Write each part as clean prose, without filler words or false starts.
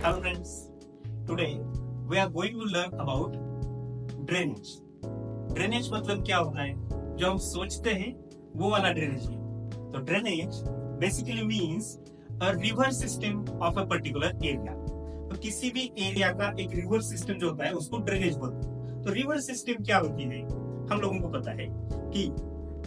Hello friends, today we are going to learn about drainage. Drainage मतलब क्या होता है? जो हम सोचते हैं वो वाला ड्रेनेज नहीं। तो drainage basically means a river system of a particular area. तो किसी भी एरिया का एक रिवर सिस्टम जो होता है उसको ड्रेनेज बोलते हैं। तो रिवर सिस्टम क्या होती है? हम लोगों को पता है कि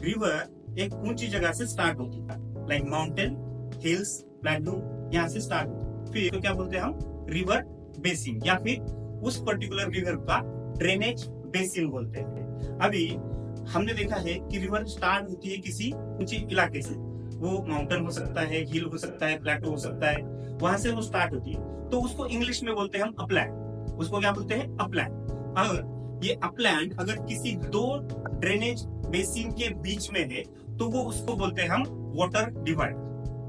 रिवर एक ऊंची जगह से स्टार्ट होती है, लाइक माउंटेन, हिल्स, प्लेटू, यहाँ से स्टार्ट होती है। फिर तो क्या बोलते हैं हम? रिवर बेसिन, या फिर उस पर्टिकुलर रिवर का ड्रेनेज बेसिन बोलते हैं। अभी हमने देखा है कि रिवर स्टार्ट होती है किसी ऊंचे इलाके से, वो माउंटेन हो सकता है, हिल हो सकता है, प्लेटो हो सकता है, वहां से वो स्टार्ट होती है। तो उसको इंग्लिश में बोलते हैं हम अपलैंड। उसको क्या बोलते हैं? अपलैंड। अगर ये अपलैंड अगर किसी दो ड्रेनेज बेसिन के बीच में है तो वो उसको बोलते हैं हम वाटर डिवाइड।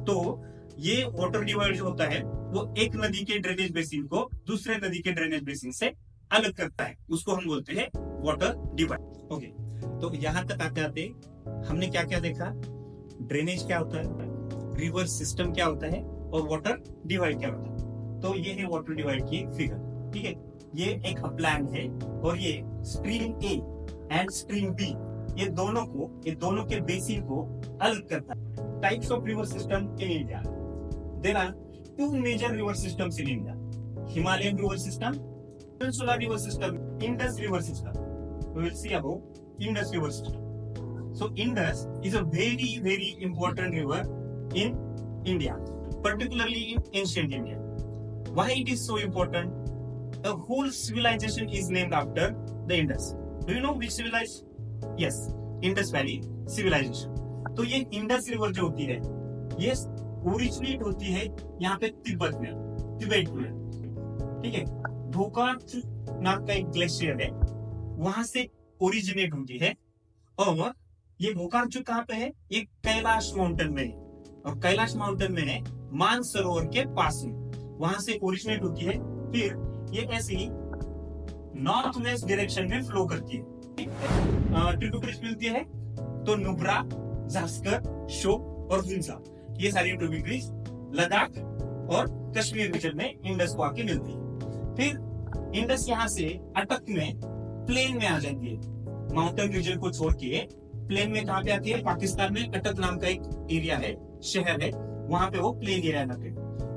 तो ये वाटर डिवाइड जो होता है वो एक नदी के ड्रेनेज बेसिन को दूसरे नदी के ड्रेनेज बेसिन से अलग करता है, उसको हम बोलते हैं वाटर डिवाइड। ओके, तो यहाँ तक आते आते हमने क्या क्या देखा? ड्रेनेज क्या होता है, रिवर सिस्टम क्या होता है, और वाटर डिवाइड क्या होता है। तो ये है वाटर डिवाइड की फिगर। ठीक है, ये एक अपलैंड है और ये stream A and stream B, ये दोनों के बेसिन को अलग करता है। Types of river system in India, there are two major river systems in India: Himalayan river system, Peninsular river system, Indus river system. We will see about Indus river system. So Indus is a very very important river in India, particularly in ancient India. Why it is so important? A whole civilization is named after the Indus. Do you know which civilization? Yes, Indus Valley civilization. तो ये Indus river जो होती है ये originate होती है यहाँ पे तिब्बत में। ठीक है, भोकार्चुक नाम का एक ग्लेशियर है, वहां से ओरिजिनेट होती है। और ये भोकार्चुक कहाँ पे है? ये कैलाश माउंटेन में है, और कैलाश माउंटेन में है मानसरोवर के पास में, वहां से ओरिजिनेट होती है। फिर ये ऐसे ही नॉर्थ वेस्ट डायरेक्शन में फ्लो करती है। ट्रिब्यूटरीज मिलती है तो नुब्रा, जास्कर, शोक और हुंजा, ये सारी ट्रिब्यूटरीज लद्दाख और कश्मीर रीजन में इंडस को आके मिलती है। फिर इंडस यहाँ से अटक में प्लेन में आ जाती है, माउंटेन रीजन को छोड़ के प्लेन में कहाँ पे आती है? पाकिस्तान में अटक नाम का एक एरिया है, शहर है, वहां पे वो प्लेन एरिया है।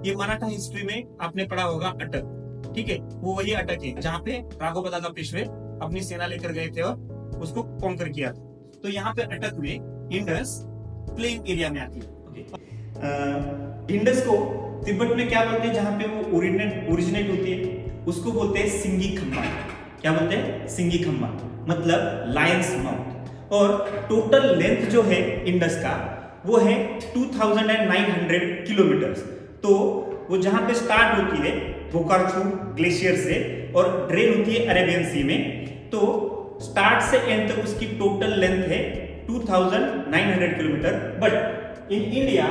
ये मराठा हिस्ट्री में आपने पढ़ा होगा अटक। ठीक है, वो वही अटक है जहाँ पे राघोबदादा पेशवे अपनी सेना लेकर गए थे और उसको कॉन्कर किया था। तो यहाँ पे अटक में इंडस प्लेन एरिया में आती है। इंडस को तिब्बत में क्या बोलते हैं? जहां पे वो ओरिजिनेट होती है उसको बोलते हैं सिंगी खंबा। क्या बोलते हैं? सिंगी खंबा, मतलब लायंस माउथ। और टोटल लेंथ जो है इंडस का वो है 2900 किलोमीटर। तो वो जहां पे स्टार्ट होती है बोकार्चू ग्लेशियर से और ड्रेन होती है अरेबियन सी में, तो स्टार्ट से एंड तक उसकी टोटल लेंथ है 2900 kilometre. But in India,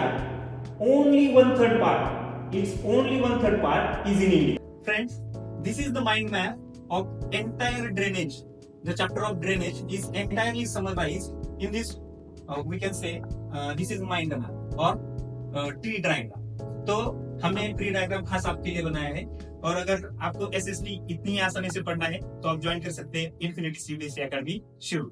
only 1/3 part. It's only 1/3 part is in India. Friends, this is the mind map of entire drainage. The chapter of drainage is entirely summarized in this. We can say this is mind map or tree diagram. तो हमने tree diagram खास आपके लिए बनाया है। और अगर आपको एसएसटी इतनी आसानी से पढ़ना है तो आप ज्वाइन कर सकते हैं इन्फिनिटी सीबीएसई एकेडमी शुरू।